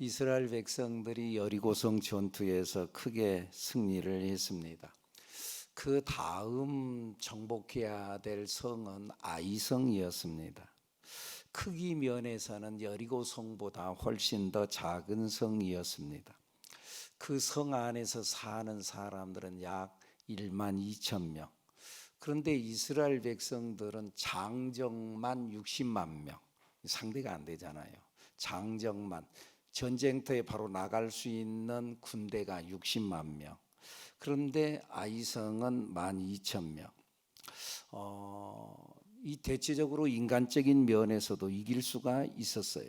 이스라엘 백성들이 여리고성 전투에서 크게 승리를 했습니다. 그 다음 정복해야 될 성은 아이성이었습니다. 크기 면에서는 여리고성보다 훨씬 더 작은 성이었습니다. 그 성 안에서 사는 사람들은 약 1만 2천 명. 그런데 이스라엘 백성들은 장정만 60만 명. 상대가 안 되잖아요. 장정만. 전쟁터에 바로 나갈 수 있는 군대가 60만 명. 그런데 아이성은 12,000명. 이 대체적으로 인간적인 면에서도 이길 수가 있었어요.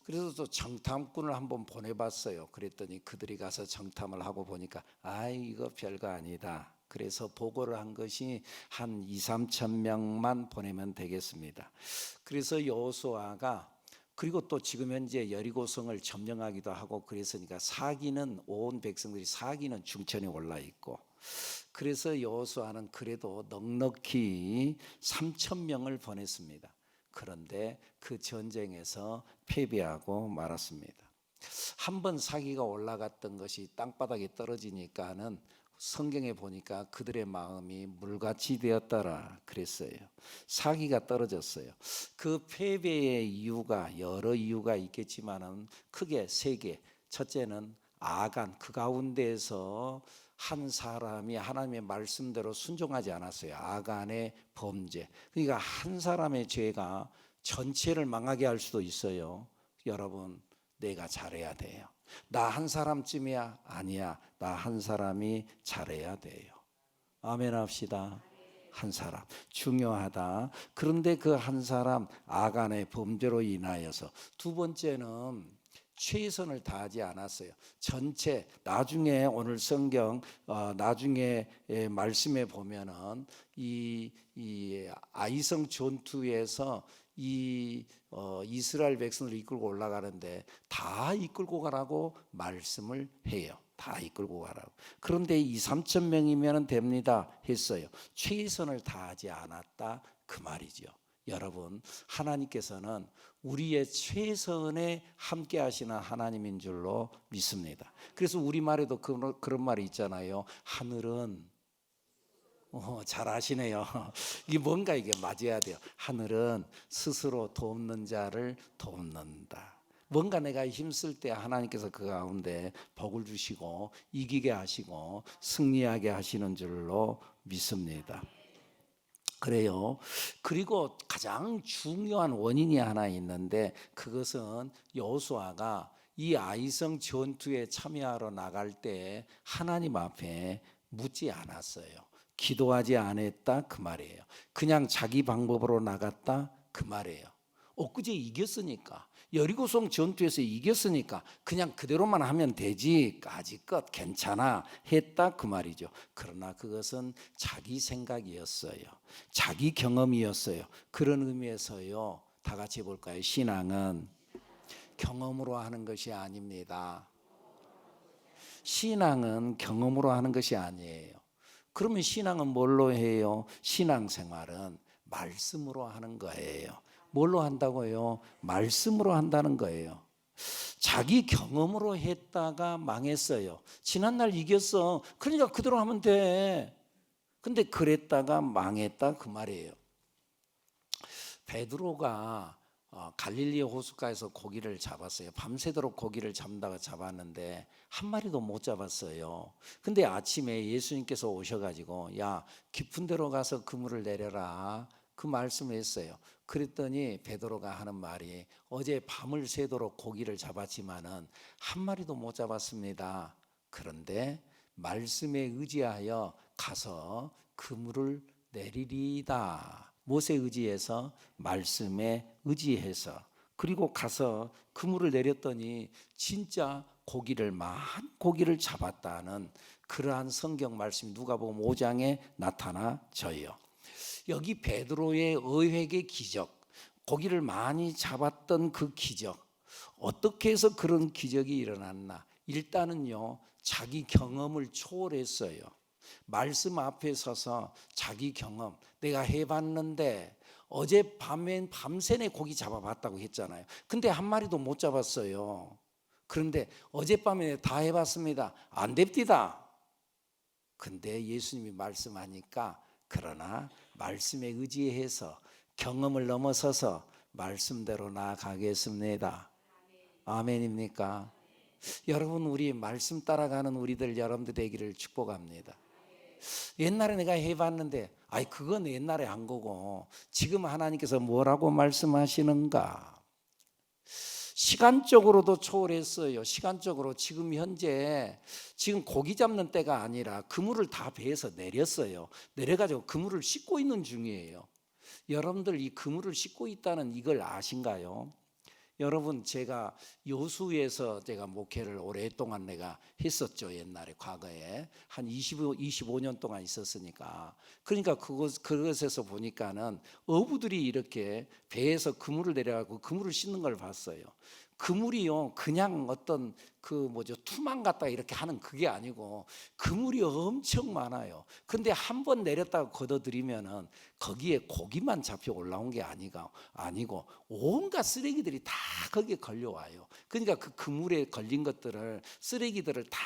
그래서 또 정탐꾼을 한번 보내봤어요. 그랬더니 그들이 가서 정탐을 하고 보니까 이거 별거 아니다. 그래서 보고를 한 것이 한 2, 3천 명만 보내면 되겠습니다. 그래서 여호수아가 그리고 또 지금 현재 여리고성을 점령하기도 하고 그랬으니까 사기는 온 백성들이 사기는 중천에 올라 있고, 그래서 여호수아는 그래도 넉넉히 3천 명을 보냈습니다. 그런데 그 전쟁에서 패배하고 말았습니다. 한번 사기가 올라갔던 것이 땅바닥에 떨어지니까는 성경에 보니까 그들의 마음이 물같이 되었더라 그랬어요. 사기가 떨어졌어요. 그 패배의 이유가 여러 이유가 있겠지만은 크게 세 개. 첫째는 아간, 그 가운데에서 한 사람이 하나님의 말씀대로 순종하지 않았어요. 아간의 범죄. 그러니까 한 사람의 죄가 전체를 망하게 할 수도 있어요. 여러분, 내가 잘해야 돼요. 나 한 사람쯤이야? 아니야. 나 한 사람이 잘해야 돼요. 아멘 합시다. 한 사람 중요하다. 그런데 그 한 사람 아간의 범죄로 인하여서, 두 번째는 최선을 다하지 않았어요. 전체 나중에 오늘 성경 나중에 말씀에 보면은 이 아이성 전투에서 이스라엘 백성을 이끌고 올라가는데 다 이끌고 가라고 말씀을 해요. 다 이끌고 가라고. 그런데 2, 3천 명이면 됩니다 했어요. 최선을 다하지 않았다 그 말이죠. 여러분, 하나님께서는 우리의 최선에 함께 하시는 하나님인 줄로 믿습니다. 그래서 우리말에도 그런 말이 있잖아요. 하늘은 잘 아시네요. 이게 뭔가 이게 맞아야 돼요. 하늘은 스스로 돕는 자를 돕는다. 뭔가 내가 힘쓸 때 하나님께서 그 가운데 복을 주시고 이기게 하시고 승리하게 하시는 줄로 믿습니다. 그래요. 그리고 가장 중요한 원인이 하나 있는데, 그것은 여호수아가 이 아이성 전투에 참여하러 나갈 때 하나님 앞에 묻지 않았어요. 기도하지 않았다 그 말이에요. 그냥 자기 방법으로 나갔다 그 말이에요. 엊그제 이겼으니까, 여리고성 전투에서 이겼으니까 그냥 그대로만 하면 되지, 까짓것 괜찮아 했다 그 말이죠. 그러나 그것은 자기 생각이었어요. 자기 경험이었어요. 그런 의미에서요, 다 같이 해볼까요? 신앙은 경험으로 하는 것이 아닙니다. 신앙은 경험으로 하는 것이 아니에요. 그러면 신앙은 뭘로 해요? 신앙생활은 말씀으로 하는 거예요. 뭘로 한다고요? 말씀으로 한다는 거예요. 자기 경험으로 했다가 망했어요. 지난날 이겼어. 그러니까 그대로 하면 돼. 근데 그랬다가 망했다 그 말이에요. 베드로가 갈릴리 호숫가에서 고기를 잡았어요. 밤새도록 고기를 잡았는데 한 마리도 못 잡았어요. 근데 아침에 예수님께서 오셔가지고 야, 깊은 데로 가서 그물을 내려라 그 말씀을 했어요. 그랬더니 베드로가 하는 말이, 어제 밤을 새도록 고기를 잡았지만은 한 마리도 못 잡았습니다. 그런데 말씀에 의지하여 가서 그물을 내리리이다. 무엇에 의지해서? 말씀에 의지해서. 그리고 가서 그물을 내렸더니 진짜 많은 고기를 잡았다는 그러한 성경 말씀이 누가복음 5장에 나타나져요. 여기 베드로의 의획의 기적, 고기를 많이 잡았던 그 기적, 어떻게 해서 그런 기적이 일어났나? 일단은요, 자기 경험을 초월했어요. 말씀 앞에 서서 자기 경험, 내가 해봤는데 어젯밤엔 밤새내 고기 잡아봤다고 했잖아요. 근데 한 마리도 못 잡았어요. 그런데 어젯밤에 다 해봤습니다. 안 됩디다. 근데 예수님이 말씀하니까 그러나 말씀에 의지해서 경험을 넘어서서 말씀대로 나아가겠습니다. 아멘입니까? 여러분, 우리 말씀 따라가는 우리들 여러분들 되기를 축복합니다. 옛날에 내가 해봤는데 그건 옛날에 한 거고 지금 하나님께서 뭐라고 말씀하시는가? 시간적으로도 초월했어요. 시간적으로 지금 현재 지금 고기 잡는 때가 아니라 그물을 다 배에서 내렸어요. 내려가지고 그물을 씻고 있는 중이에요. 여러분들 이 그물을 씻고 있다는 이걸 아신가요? 여러분, 제가 여수에서 제가 목회를 오랫동안 내가 했었죠. 옛날에 과거에 한 25년 동안 있었으니까. 그러니까 그것에서 보니까는 어부들이 이렇게 배에서 그물을 내려가고 그물을 씻는 걸 봤어요. 그물이요 그냥 어떤 투망 같다 이렇게 하는 그게 아니고 그물이 엄청 많아요. 근데 한 번 내렸다가 걷어들이면은 거기에 고기만 잡혀 올라온 게 아니고 온갖 쓰레기들이 다 거기에 걸려와요. 그러니까 그 그물에 걸린 것들을 쓰레기들을 다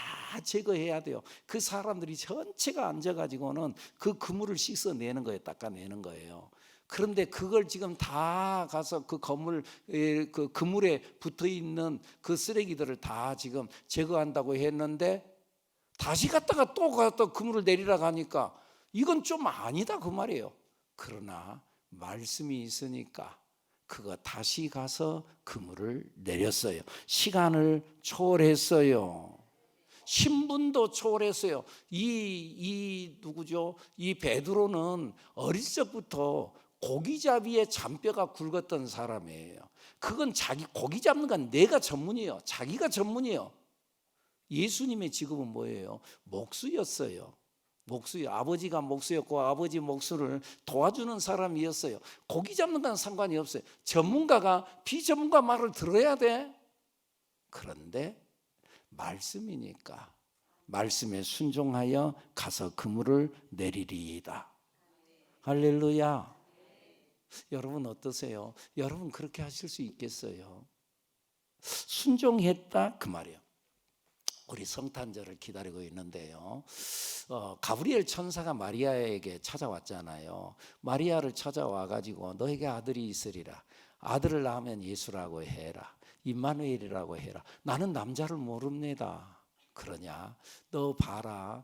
제거해야 돼요. 그 사람들이 전체가 앉아가지고는 그 그물을 씻어내는 거예요. 닦아내는 거예요. 그런데 그걸 지금 다 가서 그 그물에 붙어 있는 그 쓰레기들을 다 지금 제거한다고 했는데 다시 갔다가 또 그물을 내리라 가니까 이건 좀 아니다 그 말이에요. 그러나 말씀이 있으니까 그거 다시 가서 그물을 내렸어요. 시간을 초월했어요. 신분도 초월했어요. 누구죠? 이 베드로는 어릴 적부터 고기잡이의 잔뼈가 굵었던 사람이에요. 그건 고기 잡는 건 내가 전문이에요. 자기가 전문이에요. 예수님의 직업은 뭐예요? 목수였어요. 아버지가 목수였고 아버지 목수를 도와주는 사람이었어요. 고기 잡는 건 상관이 없어요. 전문가가 비전문가 말을 들어야 돼. 그런데 말씀이니까 말씀에 순종하여 가서 그물을 내리리이다. 할렐루야. 여러분 어떠세요? 여러분 그렇게 하실 수 있겠어요? 순종했다 그 말이에요. 우리 성탄절을 기다리고 있는데요. 가브리엘 천사가 마리아에게 찾아왔잖아요. 마리아를 찾아와 가지고 너에게 아들이 있으리라. 아들을 낳으면 예수라고 해라. 임마누엘이라고 해라. 나는 남자를 모릅니다. 그러냐? 너 봐라.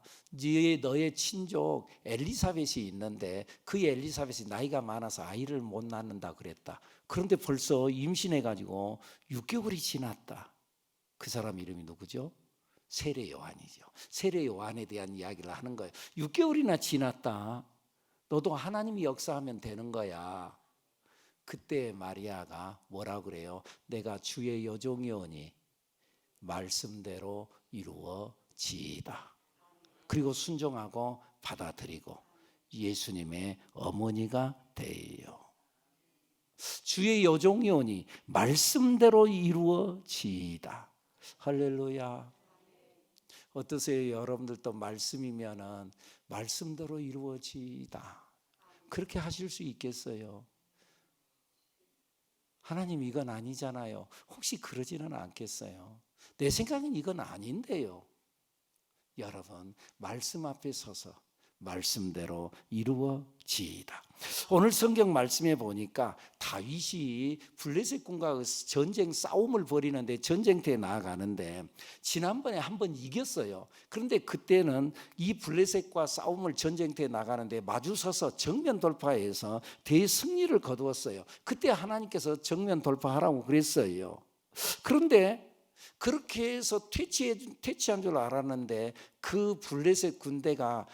너의 친족 엘리사벳이 있는데 그 엘리사벳이 나이가 많아서 아이를 못 낳는다 그랬다. 그런데 벌써 임신해가지고 6개월이 지났다. 그 사람 이름이 누구죠? 세례 요한이죠. 세례 요한에 대한 이야기를 하는 거예요. 6개월이나 지났다. 너도 하나님이 역사하면 되는 거야. 그때 마리아가 뭐라 그래요? 내가 주의 여종이오니 말씀대로 이루어지이다. 그리고 순종하고 받아들이고 예수님의 어머니가 되요. 주의 여종이오니 말씀대로 이루어지이다. 할렐루야. 어떠세요? 여러분들도 말씀이면은 말씀대로 이루어지이다. 그렇게 하실 수 있겠어요? 하나님 이건 아니잖아요. 혹시 그러지는 않겠어요? 내 생각엔 이건 아닌데요. 여러분 말씀 앞에 서서 말씀대로 이루어지이다. 오늘 성경 말씀에 보니까 다윗이 블레셋 군과 전쟁 싸움을 벌이는데 전쟁터에 나아가는데 지난번에 한번 이겼어요. 그런데 그때는 이 블레셋과 싸움을 전쟁터에 나가는데 마주서서 정면 돌파해서 대승리를 거두었어요. 그때 하나님께서 정면 돌파하라고 그랬어요. 그런데 그렇게 해서 퇴치한 줄 알았는데 그 블레셋 군대가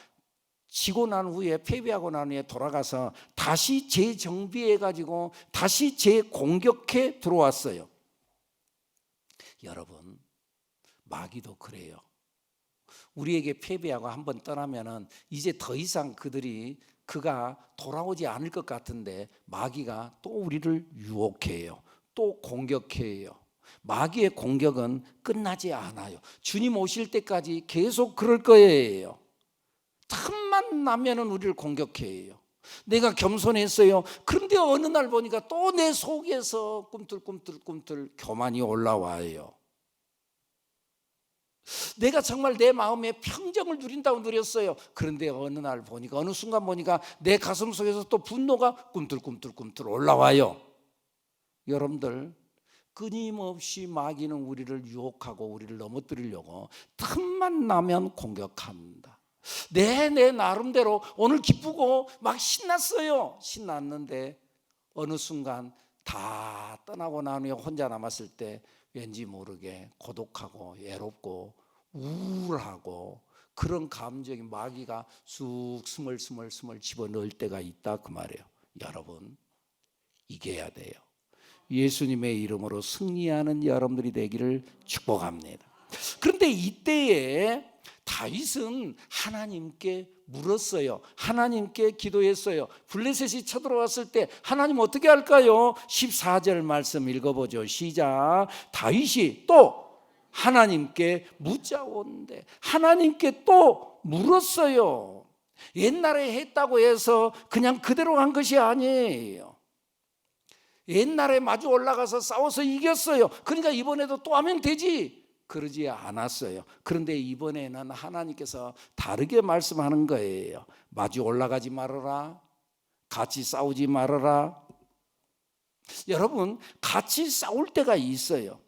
지고 난 후에 패배하고 난 후에 돌아가서 다시 재정비해가지고 다시 재공격해 들어왔어요. 여러분 마귀도 그래요. 우리에게 패배하고 한번 떠나면은 이제 더 이상 그가 돌아오지 않을 것 같은데 마귀가 또 우리를 유혹해요. 또 공격해요. 마귀의 공격은 끝나지 않아요. 주님 오실 때까지 계속 그럴 거예요. 틈만 나면은 우리를 공격해요. 내가 겸손했어요. 그런데 어느 날 보니까 또 내 속에서 꿈틀꿈틀 교만이 올라와요. 내가 정말 내 마음에 평정을 누린다고 누렸어요. 그런데 어느 날 보니까, 어느 순간 보니까 내 가슴 속에서 또 분노가 꿈틀꿈틀 올라와요. 여러분들, 끊임없이 마귀는 우리를 유혹하고 우리를 넘어뜨리려고 틈만 나면 공격합니다. 내 나름대로 오늘 기쁘고 막 신났어요. 신났는데 어느 순간 다 떠나고 난 후에 혼자 남았을 때 왠지 모르게 고독하고 외롭고 우울하고 그런 감정이 마귀가 쑥 스멀스멀 집어넣을 때가 있다 그 말이에요. 여러분, 이겨야 돼요. 예수님의 이름으로 승리하는 여러분들이 되기를 축복합니다. 그런데 이때에 다윗은 하나님께 물었어요. 하나님께 기도했어요. 블레셋이 쳐들어왔을 때 하나님 어떻게 할까요? 14절 말씀 읽어보죠. 시작. 다윗이 또 하나님께 묻자온대. 하나님께 또 물었어요. 옛날에 했다고 해서 그냥 그대로 간 것이 아니에요. 옛날에 마주 올라가서 싸워서 이겼어요. 그러니까 이번에도 또 하면 되지. 그러지 않았어요. 그런데 이번에는 하나님께서 다르게 말씀하는 거예요. 마주 올라가지 말아라. 같이 싸우지 말아라. 여러분, 같이 싸울 때가 있어요.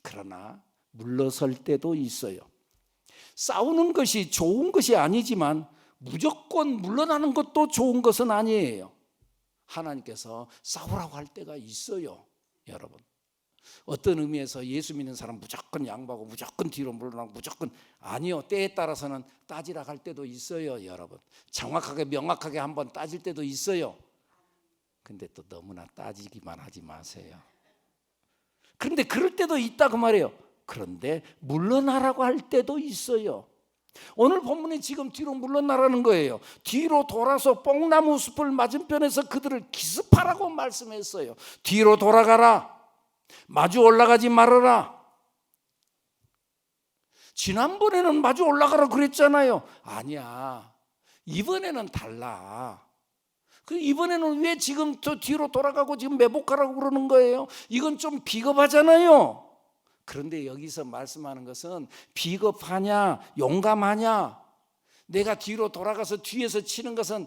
그러나 물러설 때도 있어요. 싸우는 것이 좋은 것이 아니지만 무조건 물러나는 것도 좋은 것은 아니에요. 하나님께서 싸우라고 할 때가 있어요. 여러분, 어떤 의미에서 예수 믿는 사람 무조건 양보하고 무조건 뒤로 물러나고 무조건 아니요. 때에 따라서는 따지라 할 때도 있어요. 여러분, 정확하게 명확하게 한번 따질 때도 있어요. 근데 또 너무나 따지기만 하지 마세요. 그런데 그럴 때도 있다 그 말이에요. 그런데 물러나라고 할 때도 있어요. 오늘 본문에 지금 뒤로 물러나라는 거예요. 뒤로 돌아서 뽕나무 숲을 맞은편에서 그들을 기습하라고 말씀했어요. 뒤로 돌아가라. 마주 올라가지 말아라. 지난번에는 마주 올라가라 그랬잖아요. 아니야, 이번에는 달라. 이번에는 왜 지금 저 뒤로 돌아가고 지금 매복하라고 그러는 거예요? 이건 좀 비겁하잖아요. 그런데 여기서 말씀하는 것은 비겁하냐 용감하냐, 내가 뒤로 돌아가서 뒤에서 치는 것은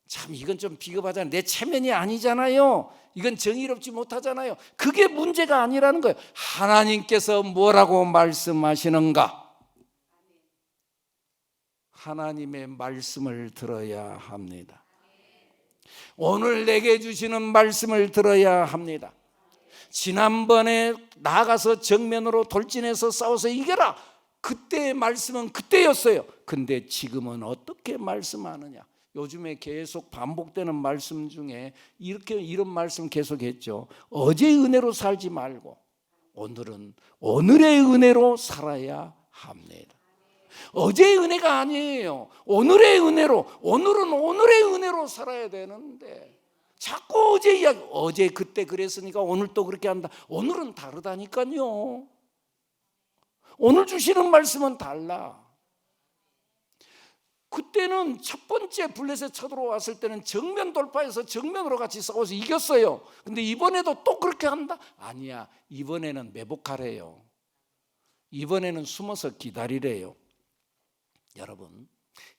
참 이건 좀 비겁하잖아요. 내 체면이 아니잖아요. 이건 정의롭지 못하잖아요. 그게 문제가 아니라는 거예요. 하나님께서 뭐라고 말씀하시는가? 하나님의 말씀을 들어야 합니다. 오늘 내게 주시는 말씀을 들어야 합니다. 지난번에 나가서 정면으로 돌진해서 싸워서 이겨라, 그때의 말씀은 그때였어요. 근데 지금은 어떻게 말씀하느냐? 요즘에 계속 반복되는 말씀 중에 이런 말씀 계속했죠. 어제의 은혜로 살지 말고 오늘은 오늘의 은혜로 살아야 합니다. 어제의 은혜가 아니에요. 오늘의 은혜로, 오늘은 오늘의 은혜로 살아야 되는데 자꾸 어제 이야기, 어제 그때 그랬으니까 오늘 또 그렇게 한다. 오늘은 다르다니까요. 오늘 주시는 말씀은 달라. 그때는 첫 번째 블레셋 쳐들어왔을 때는 정면 돌파해서 정면으로 같이 싸워서 이겼어요. 근데 이번에도 또 그렇게 한다? 아니야, 이번에는 매복하래요. 이번에는 숨어서 기다리래요. 여러분,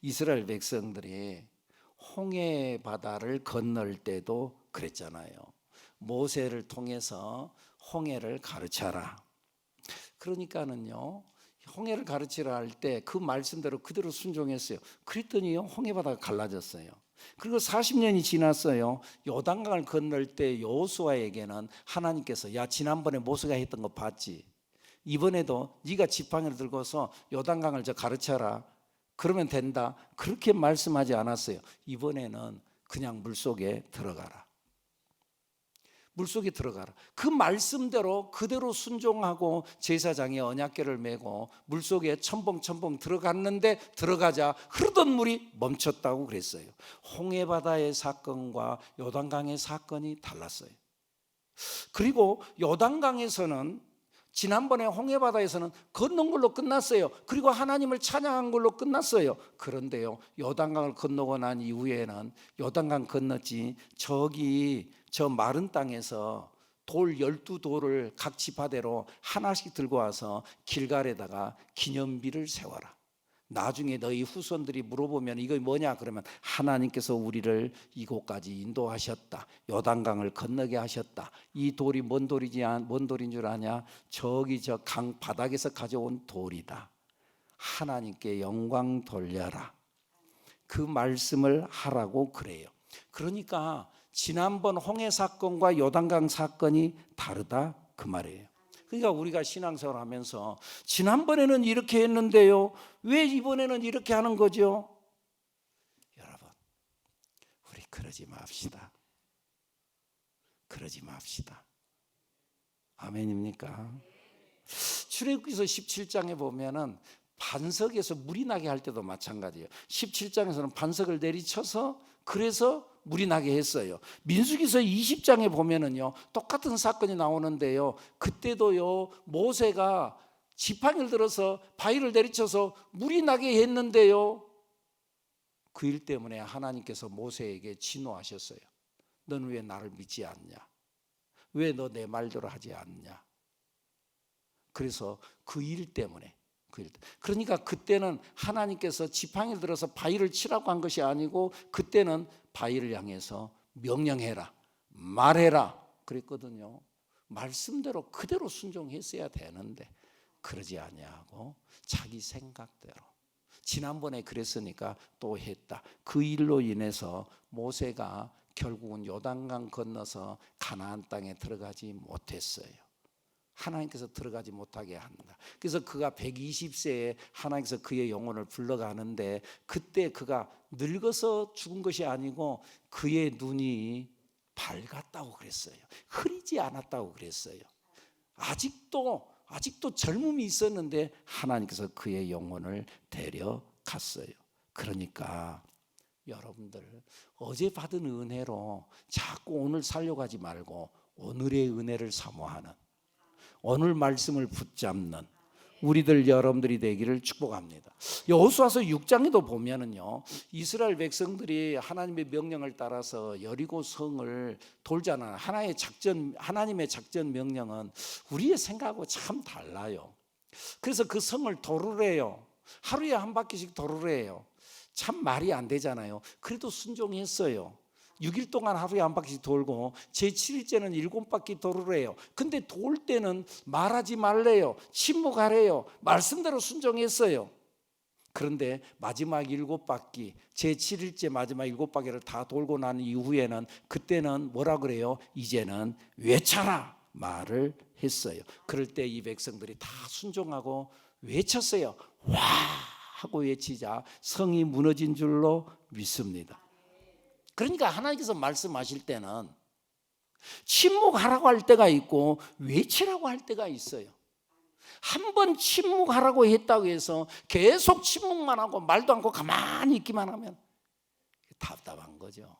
이스라엘 백성들이 홍해 바다를 건널 때도 그랬잖아요. 모세를 통해서 홍해를 가르쳐라. 그러니까는요, 홍해를 가르치라 할 때 그 말씀대로 그대로 순종했어요. 그랬더니요, 홍해 바다가 갈라졌어요. 그리고 40년이 지났어요. 요단강을 건널 때 여호수아에게는 하나님께서, 야, 지난번에 모세가 했던 거 봤지? 이번에도 네가 지팡이를 들고서 요단강을 저 가르쳐라. 그러면 된다. 그렇게 말씀하지 않았어요. 이번에는 그냥 물속에 들어가라. 물속에 들어가라. 그 말씀대로 그대로 순종하고 제사장이 언약궤를 메고 물속에 첨벙첨벙 들어갔는데 들어가자 흐르던 물이 멈췄다고 그랬어요. 홍해바다의 사건과 요단강의 사건이 달랐어요. 그리고 요단강에서는, 지난번에 홍해바다에서는 건넌 걸로 끝났어요. 그리고 하나님을 찬양한 걸로 끝났어요. 그런데요, 요단강을 건너고 난 이후에는 요단강 건넜지 저기 저 마른 땅에서 돌 12돌을 각 지파대로 하나씩 들고 와서 길갈에다가 기념비를 세워라. 나중에 너희 후손들이 물어보면 이거 뭐냐 그러면 하나님께서 우리를 이곳까지 인도하셨다. 요단강을 건너게 하셨다. 이 돌이 뭔 돌인 줄 아냐? 저기 저 강 바닥에서 가져온 돌이다. 하나님께 영광 돌려라. 그 말씀을 하라고 그래요. 그러니까 지난번 홍해 사건과 요단강 사건이 다르다 그 말이에요. 그러니까 우리가 신앙생활 하면서 지난번에는 이렇게 했는데요, 왜 이번에는 이렇게 하는 거죠? 여러분, 우리 그러지 맙시다. 그러지 맙시다. 아멘입니까? 출애굽기서 17장에 보면은 반석에서 물이 나게 할 때도 마찬가지예요. 17장에서는 반석을 내리쳐서 그래서 물이 나게 했어요. 민수기서 20장에 보면은요 똑같은 사건이 나오는데요, 그때도요 모세가 지팡이를 들어서 바위를 내리쳐서 물이 나게 했는데요, 그 일 때문에 하나님께서 모세에게 진노하셨어요. 너는 왜 나를 믿지 않냐? 왜 너 내 말대로 하지 않냐? 그래서 그 일 때문에, 그러니까 그때는 하나님께서 지팡이를 들어서 바위를 치라고 한 것이 아니고 그때는 바위를 향해서 명령해라, 말해라 그랬거든요. 말씀대로 그대로 순종했어야 되는데 그러지 아니하고 자기 생각대로, 지난번에 그랬으니까 또 했다. 그 일로 인해서 모세가 결국은 요단강 건너서 가나안 땅에 들어가지 못했어요. 하나님께서 들어가지 못하게 한다. 그래서 그가 120세에 하나님께서 그의 영혼을 불러가는데 그때 그가 늙어서 죽은 것이 아니고 그의 눈이 밝았다고 그랬어요. 흐리지 않았다고 그랬어요. 아직도 젊음이 있었는데 하나님께서 그의 영혼을 데려갔어요. 그러니까 여러분들 어제 받은 은혜로 자꾸 오늘 살려가지 말고 오늘의 은혜를 사모하는, 오늘 말씀을 붙잡는 우리들 여러분들이 되기를 축복합니다. 여호수아서 6장에도 보면은요, 이스라엘 백성들이 하나님의 명령을 따라서 여리고 성을 돌잖아요. 하나님의 작전 명령은 우리의 생각하고 참 달라요. 그래서 그 성을 도르래요. 하루에 한 바퀴씩 도르래요. 참 말이 안 되잖아요. 그래도 순종했어요. 6일 동안 하루에 한 바퀴씩 돌고 제7일째는 7바퀴 도르래요. 근데 돌 때는 말하지 말래요. 침묵하래요. 말씀대로 순종했어요. 그런데 마지막 7바퀴, 제7일째 마지막 7바퀴를 다 돌고 난 이후에는 그때는 뭐라 그래요? 이제는 외쳐라 말을 했어요. 그럴 때 이 백성들이 다 순종하고 외쳤어요. 와 하고 외치자 성이 무너진 줄로 믿습니다. 그러니까 하나님께서 말씀하실 때는 침묵하라고 할 때가 있고 외치라고 할 때가 있어요. 한 번 침묵하라고 했다고 해서 계속 침묵만 하고 말도 않고 가만히 있기만 하면 답답한 거죠.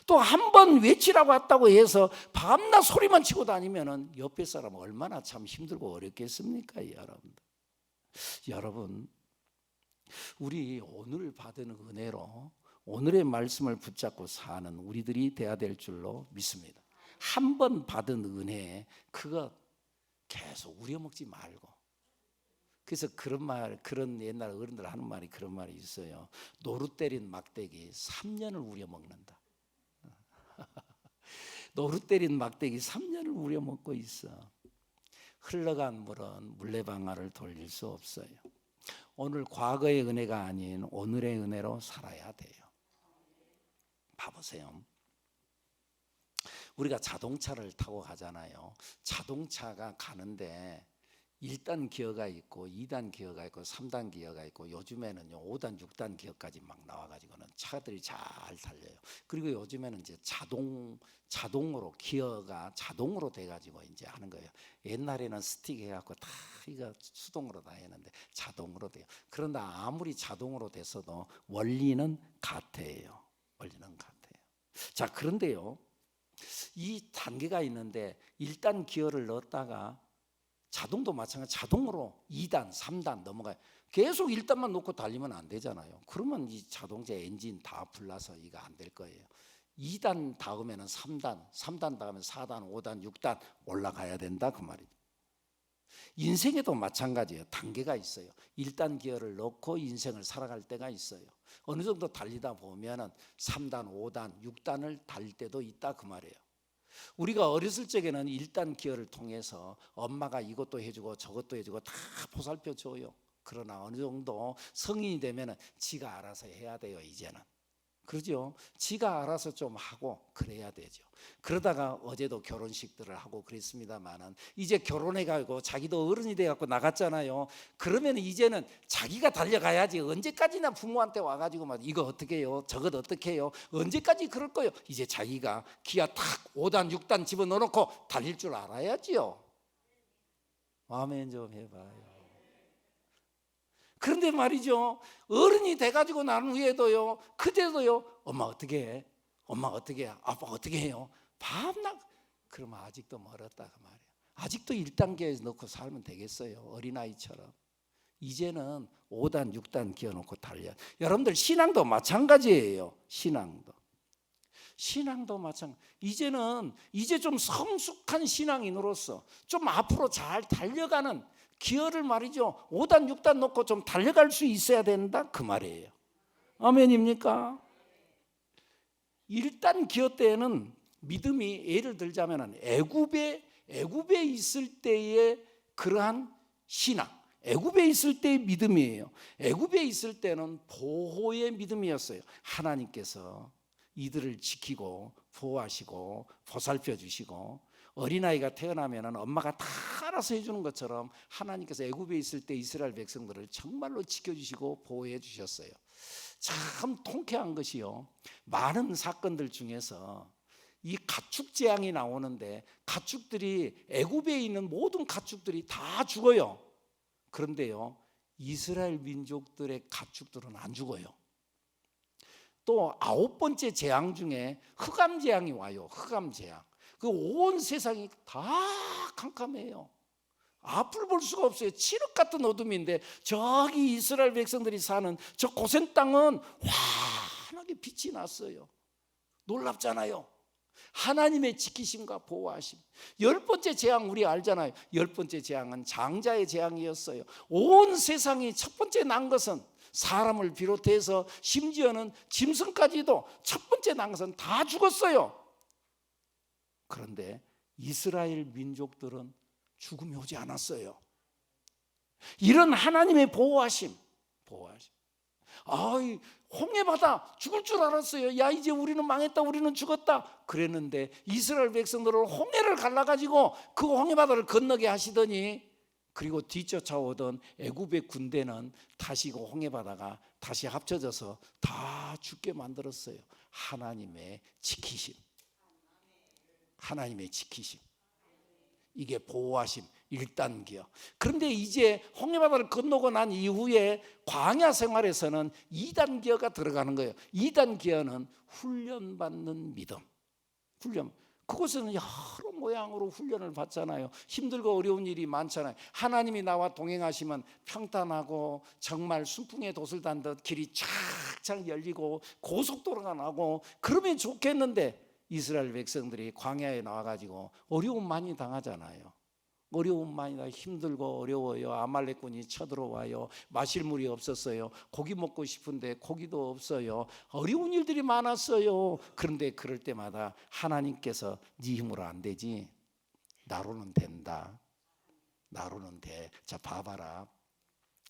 또 한 번 외치라고 했다고 해서 밤낮 소리만 치고 다니면 옆에 사람 얼마나 참 힘들고 어렵겠습니까? 여러분, 우리 오늘 받은 은혜로 오늘의 말씀을 붙잡고 사는 우리들이 돼야 될 줄로 믿습니다. 한 번 받은 은혜 그거 계속 우려먹지 말고. 그래서 그런 옛날 어른들 하는 말이 그런 말이 있어요. 노루 때린 막대기 3년을 우려먹는다. 노루 때린 막대기 3년을 우려먹고 있어. 흘러간 물은 물레방아를 돌릴 수 없어요. 오늘 과거의 은혜가 아닌 오늘의 은혜로 살아야 돼요. 봐보세요. 우리가 자동차를 타고 가잖아요. 자동차가 가는데 1단 기어가 있고 2단 기어가 있고 3단 기어가 있고 요즘에는요 5단 6단 기어까지 막 나와가지고는 차들이 잘 달려요. 그리고 요즘에는 이제 자동으로 기어가 자동으로 돼가지고 이제 하는 거예요. 옛날에는 스틱 해갖고 다 이거 수동으로 다 했는데 자동으로 돼요. 그런데 아무리 자동으로 됐어도 원리는 같아요. 자, 그런데요 이 단계가 있는데 1단 기어를 넣었다가 자동도 마찬가지 자동으로 2단 3단 넘어가요. 계속 1단만 놓고 달리면 안 되잖아요. 그러면 이 자동차 엔진 다 불나서 이거 안 될 거예요. 2단 다음에는 3단, 3단 다음에 4단, 5단, 6단 올라가야 된다 그 말이죠. 인생에도 마찬가지예요. 단계가 있어요. 1단 기어를 넣고 인생을 살아갈 때가 있어요. 어느 정도 달리다 보면은 3단, 5단, 6단을 달릴 때도 있다 그 말이에요. 우리가 어렸을 적에는 1단 기어를 통해서 엄마가 이것도 해주고 저것도 해주고 다 보살펴 줘요. 그러나 어느 정도 성인이 되면은 지가 알아서 해야 돼요. 이제는. 그러죠. 지가 알아서 좀 하고 그래야 되죠. 그러다가 어제도 결혼식들을 하고 그랬습니다만은 이제 결혼해가지고 자기도 어른이 돼갖고 나갔잖아요. 그러면 이제는 자기가 달려가야지. 언제까지나 부모한테 와가지고 막 이거 어떻게 해요? 저것 어떻게 해요? 언제까지 그럴 거예요? 이제 자기가 기아 탁 5단 6단 집어넣어놓고 달릴 줄 알아야지요. 아멘 좀 해봐요. 그런데 말이죠, 어른이 돼가지고 난 후에도요, 그때도요, 엄마 어떻게 해? 엄마 어떻게 해? 아빠 어떻게 해요? 밤낮. 그러면 아직도 멀었다 그 말이에요. 아직도 1단계에 넣고 살면 되겠어요. 어린아이처럼. 이제는 5단 6단 기어놓고 달려. 여러분들 신앙도 마찬가지예요. 신앙도 마찬가지. 이제 좀 성숙한 신앙인으로서 좀 앞으로 잘 달려가는 기어를 말이죠. 5단 6단 놓고 좀 달려갈 수 있어야 된다 그 말이에요. 아멘입니까? 1단 기어 때에는 믿음이 예를 들자면 애굽에 있을 때의 그러한 신앙, 애굽에 있을 때의 믿음이에요. 애굽에 있을 때는 보호의 믿음이었어요. 하나님께서 이들을 지키고 보호하시고 보살펴 주시고 어린아이가 태어나면 엄마가 다 알아서 해주는 것처럼 하나님께서 애굽에 있을 때 이스라엘 백성들을 정말로 지켜주시고 보호해 주셨어요. 참 통쾌한 것이요, 많은 사건들 중에서 이 가축 재앙이 나오는데 가축들이 애굽에 있는 모든 가축들이 다 죽어요. 그런데요, 이스라엘 민족들의 가축들은 안 죽어요. 또 9번째 재앙 중에 흑암 재앙이 와요. 흑암 재앙. 그 온 세상이 다 캄캄해요. 앞을 볼 수가 없어요. 칠흑 같은 어둠인데 저기 이스라엘 백성들이 사는 저 고센 땅은 환하게 빛이 났어요. 놀랍잖아요. 하나님의 지키심과 보호하심. 10번째 재앙 우리 알잖아요. 10번째 재앙은 장자의 재앙이었어요. 온 세상이 첫 번째 난 것은 사람을 비롯해서 심지어는 짐승까지도 첫 번째 난 것은 다 죽었어요. 그런데 이스라엘 민족들은 죽음이 오지 않았어요. 이런 하나님의 보호하심. 아이, 홍해바다 죽을 줄 알았어요. 야, 이제 우리는 망했다, 우리는 죽었다 그랬는데 이스라엘 백성들을 홍해를 갈라가지고 그 홍해바다를 건너게 하시더니, 그리고 뒤쫓아오던 애굽의 군대는 다시 그 홍해바다가 다시 합쳐져서 다 죽게 만들었어요. 하나님의 지키심. 이게 보호하심 1단계요. 그런데 이제 홍해바다를 건너고 난 이후에 광야 생활에서는 2단계가 들어가는 거예요. 2단계는 훈련받는 믿음. 그곳에는 여러 모양으로 훈련을 받잖아요. 힘들고 어려운 일이 많잖아요. 하나님이 나와 동행하시면 평탄하고 정말 순풍의 돛을 단 듯 길이 쫙쫙 열리고 고속도로가 나고 그러면 좋겠는데, 이스라엘 백성들이 광야에 나와가지고 어려움 많이 당하잖아요. 어려움 많이 다 힘들고 어려워요. 아말렉군이 쳐들어와요. 마실 물이 없었어요. 고기 먹고 싶은데 고기도 없어요. 어려운 일들이 많았어요. 그런데 그럴 때마다 하나님께서 네 힘으로 안 되지, 나로는 된다. 나로는 돼. 자, 봐봐라.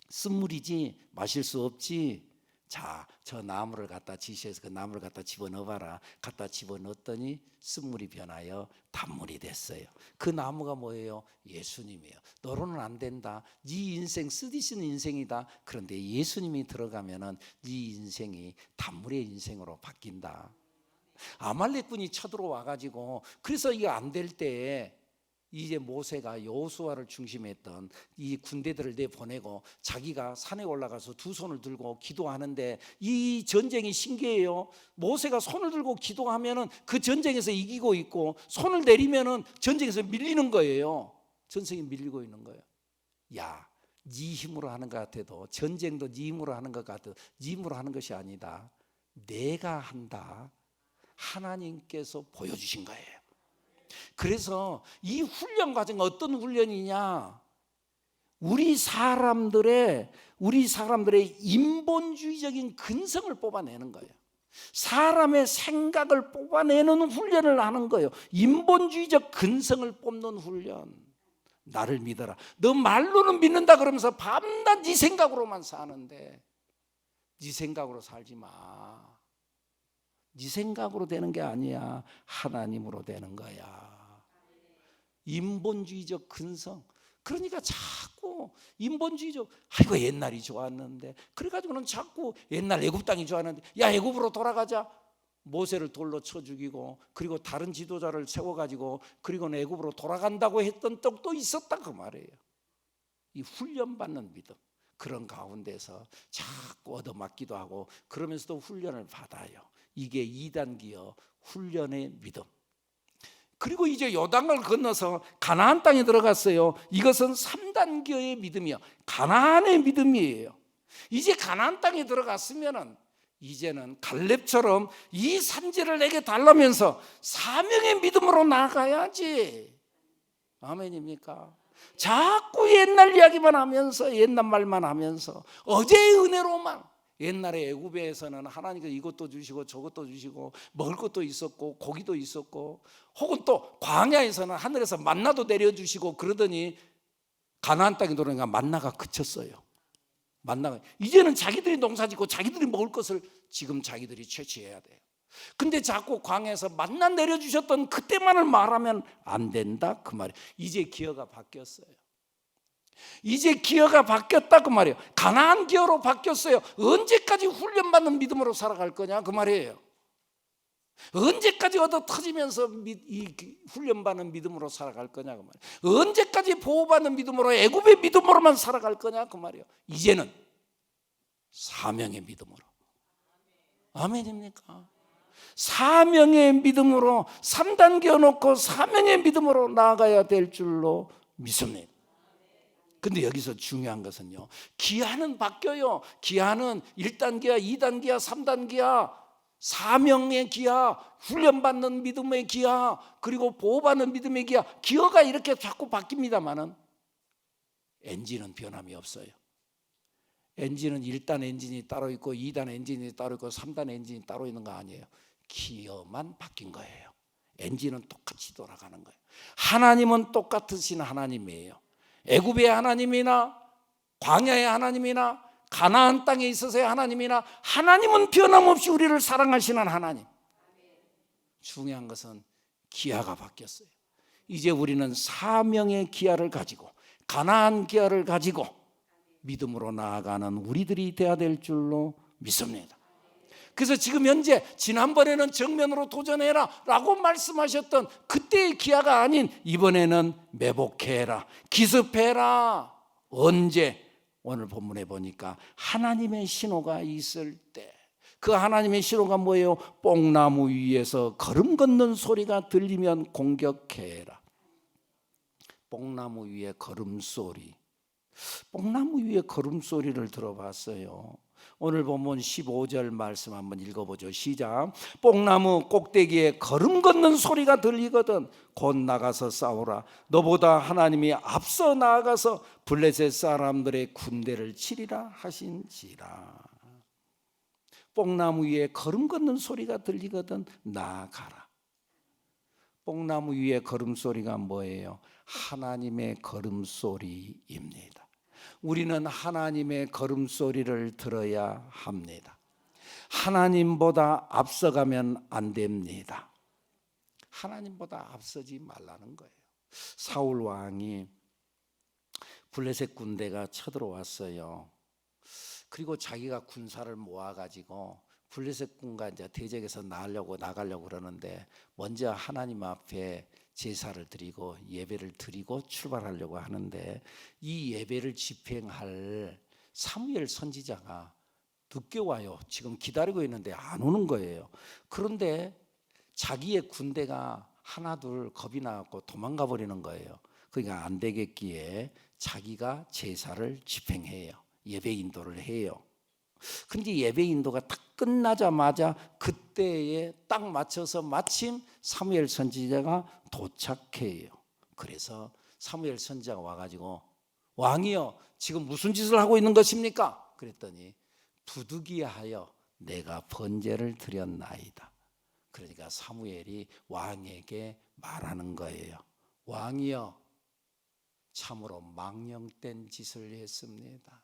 쓴물이지 마실 수 없지. 자, 저 나무를 갖다 지시해서 그 나무를 갖다 집어넣어봐라. 갖다 집어넣었더니 쓴물이 변하여 단물이 됐어요. 그 나무가 뭐예요? 예수님이에요. 너로는 안 된다. 네 인생 쓰디쓴 인생이다. 그런데 예수님이 들어가면은 네 인생이 단물의 인생으로 바뀐다. 아말렉군이 쳐들어와가지고, 그래서 이거 안 될 때에 이제 모세가 여호수아를 중심했던 이 군대들을 내보내고 자기가 산에 올라가서 두 손을 들고 기도하는데, 이 전쟁이 신기해요. 모세가 손을 들고 기도하면은 그 전쟁에서 이기고 있고, 손을 내리면은 전쟁에서 밀리는 거예요. 전쟁이 밀리고 있는 거예요. 야, 네 힘으로 하는 것 같아도, 전쟁도 네 힘으로 하는 것 같아도 네 힘으로 하는 것이 아니다. 내가 한다. 하나님께서 보여주신 거예요. 그래서 이 훈련 과정은 어떤 훈련이냐? 우리 사람들의 인본주의적인 근성을 뽑아내는 거예요. 사람의 생각을 뽑아내는 훈련을 하는 거예요. 인본주의적 근성을 뽑는 훈련. 나를 믿어라. 너 말로는 믿는다 그러면서 밤낮 네 생각으로만 사는데 네 생각으로 살지 마. 네 생각으로 되는 게 아니야. 하나님으로 되는 거야. 인본주의적 근성. 그러니까 자꾸 인본주의적, 아이고 옛날이 좋았는데, 그래가지고는 자꾸 옛날 애굽 땅이 좋았는데, 야 애굽으로 돌아가자. 모세를 돌로 쳐 죽이고, 그리고 다른 지도자를 세워가지고, 그리고 애굽으로 돌아간다고 했던 떡도 있었다 그 말이에요. 이 훈련받는 믿음, 그런 가운데서 자꾸 얻어맞기도 하고 그러면서도 훈련을 받아요. 이게 2단계요 훈련의 믿음. 그리고 이제 요단강을 건너서 가나안 땅에 들어갔어요. 이것은 3단계의 믿음이요, 가나안의 믿음이에요. 이제 가나안 땅에 들어갔으면은 이제는 갈렙처럼 이 산지를 내게 달라면서 사명의 믿음으로 나가야지. 아멘입니까? 자꾸 옛날 이야기만 하면서, 옛날 말만 하면서, 어제의 은혜로만. 옛날에 애굽에서는 하나님께서 이것도 주시고 저것도 주시고 먹을 것도 있었고 고기도 있었고, 혹은 또 광야에서는 하늘에서 만나도 내려주시고 그러더니 가나안 땅에 들어오니까 만나가 그쳤어요. 만나가 이제는 자기들이 농사짓고 자기들이 먹을 것을 지금 자기들이 채취해야 돼요. 근데 자꾸 광야에서 만나 내려주셨던 그때만을 말하면 안 된다 그 말이에요. 이제 기어가 바뀌었어요. 이제 기어가 바뀌었다 그 말이에요. 가나안 기어로 바뀌었어요. 언제까지 훈련받는 믿음으로 살아갈 거냐 그 말이에요. 언제까지 얻어 터지면서 이 훈련받는 믿음으로 살아갈 거냐 그 말이에요. 언제까지 보호받는 믿음으로, 애굽의 믿음으로만 살아갈 거냐 그 말이에요. 이제는 사명의 믿음으로. 아멘입니까? 사명의 믿음으로 3단계 놓고 사명의 믿음으로 나아가야 될 줄로 믿습니다. 근데 여기서 중요한 것은요, 기한은 바뀌어요. 기한은 1단계야 2단계야 3단계야. 사명의 기하, 훈련받는 믿음의 기하, 그리고 보호받는 믿음의 기하, 기어가 이렇게 자꾸 바뀝니다만은 엔진은 변함이 없어요. 엔진은 1단 엔진이 따로 있고 2단 엔진이 따로 있고 3단 엔진이 따로 있는 거 아니에요. 기어만 바뀐 거예요. 엔진은 똑같이 돌아가는 거예요. 하나님은 똑같으신 하나님이에요. 애굽의 하나님이나 광야의 하나님이나 가나안 땅에 있어서의 하나님이나, 하나님은 변함없이 우리를 사랑하시는 하나님. 중요한 것은 기아가 바뀌었어요. 이제 우리는 사명의 기아를 가지고, 가나안 기아를 가지고 믿음으로 나아가는 우리들이 되어야 될 줄로 믿습니다. 그래서 지금 현재, 지난번에는 정면으로 도전해라 라고 말씀하셨던 그때의 기아가 아닌 이번에는 매복해라, 기습해라. 언제? 오늘 본문에 보니까 하나님의 신호가 있을 때, 그 하나님의 신호가 뭐예요? 뽕나무 위에서 걸음 걷는 소리가 들리면 공격해라. 뽕나무 위에 걸음소리. 뽕나무 위에 걸음소리를 들어봤어요. 오늘 본문 15절 말씀 한번 읽어보죠. 시작. 뽕나무 꼭대기에 걸음 걷는 소리가 들리거든 곧 나가서 싸우라. 너보다 하나님이 앞서 나아가서 블레셋 사람들의 군대를 치리라 하신지라. 뽕나무 위에 걸음 걷는 소리가 들리거든 나아가라. 뽕나무 위에 걸음소리가 뭐예요? 하나님의 걸음소리입니다. 우리는 하나님의 걸음소리를 들어야 합니다. 하나님보다 앞서가면 안 됩니다. 하나님보다 앞서지 말라는 거예요. 사울 왕이 블레셋 군대가 쳐들어왔어요. 그리고 자기가 군사를 모아가지고 블레셋 군과 이제 대적에서 나가려고 그러는데, 먼저 하나님 앞에 제사를 드리고 예배를 드리고 출발하려고 하는데, 이 예배를 집행할 사무엘 선지자가 늦게 와요. 지금 기다리고 있는데 안 오는 거예요. 그런데 자기의 군대가 하나둘 겁이 나고 도망가 버리는 거예요. 그러니까 안 되겠기에 자기가 제사를 집행해요. 예배 인도를 해요. 근데 예배 인도가 딱 끝나자마자 그때에 딱 맞춰서 마침 사무엘 선지자가 도착해요. 그래서 사무엘 선지자가 와가지고 왕이여 지금 무슨 짓을 하고 있는 것입니까? 그랬더니 부득이하여 내가 번제를 드렸나이다. 그러니까 사무엘이 왕에게 말하는 거예요. 왕이여 참으로 망령된 짓을 했습니다.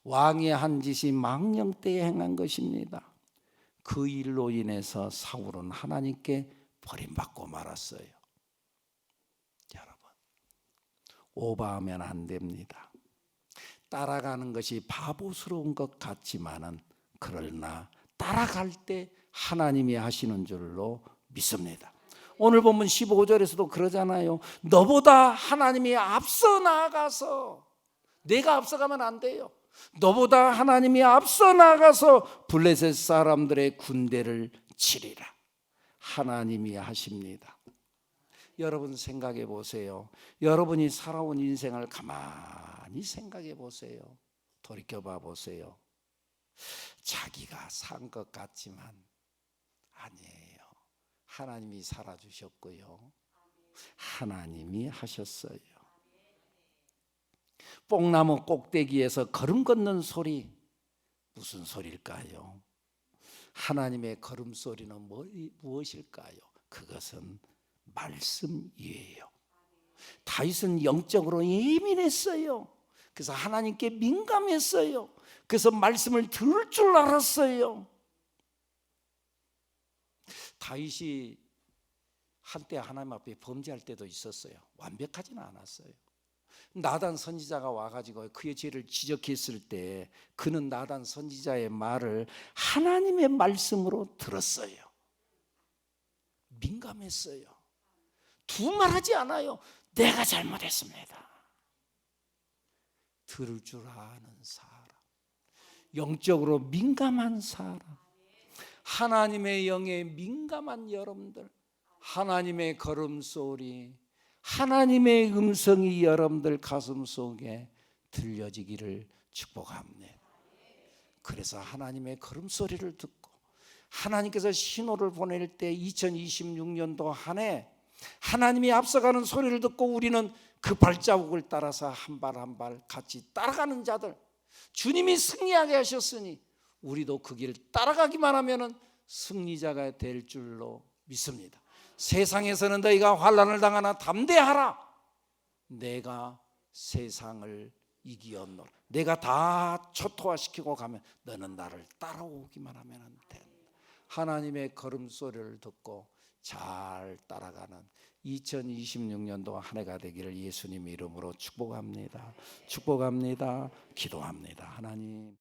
왕이 한 짓이 망령 때에 행한 것입니다. 그 일로 인해서 사울은 하나님께 버림받고 말았어요. 여러분, 오버하면 안 됩니다. 따라가는 것이 바보스러운 것 같지만은 그러나 따라갈 때 하나님이 하시는 줄로 믿습니다. 오늘 본문 15절에서도 그러잖아요. 너보다 하나님이 앞서 나아가서, 내가 앞서가면 안 돼요. 너보다 하나님이 앞서 나가서 블레셋 사람들의 군대를 치리라. 하나님이 하십니다. 여러분 생각해 보세요. 여러분이 살아온 인생을 가만히 생각해 보세요. 돌이켜봐 보세요. 자기가 산 것 같지만 아니에요. 하나님이 살아주셨고요. 하나님이 하셨어요. 뽕나무 꼭대기에서 걸음 걷는 소리, 무슨 소리일까요? 하나님의 걸음소리는 무엇일까요? 그것은 말씀이에요. 다윗은 영적으로 예민했어요. 그래서 하나님께 민감했어요. 그래서 말씀을 들을 줄 알았어요. 다윗이 한때 하나님 앞에 범죄할 때도 있었어요. 완벽하지는 않았어요. 나단 선지자가 와가지고 그의 죄를 지적했을 때 그는 나단 선지자의 말을 하나님의 말씀으로 들었어요. 민감했어요. 두말하지 않아요. 내가 잘못했습니다. 들을 줄 아는 사람, 영적으로 민감한 사람, 하나님의 영에 민감한 여러분들, 하나님의 걸음소리, 하나님의 음성이 여러분들 가슴 속에 들려지기를 축복합니다. 그래서 하나님의 걸음소리를 듣고 하나님께서 신호를 보낼 때 2026년도 한 해 하나님이 앞서가는 소리를 듣고 우리는 그 발자국을 따라서 한 발 한 발 같이 따라가는 자들, 주님이 승리하게 하셨으니 우리도 그 길을 따라가기만 하면 승리자가 될 줄로 믿습니다. 세상에서는 너희가 환난을 당하나 담대하라. 내가 세상을 이기었노라. 내가 다 초토화시키고 가면 너는 나를 따라오기만 하면 된다. 하나님의 걸음소리를 듣고 잘 따라가는 2026년도 한 해가 되기를 예수님 이름으로 축복합니다. 축복합니다. 기도합니다. 하나님.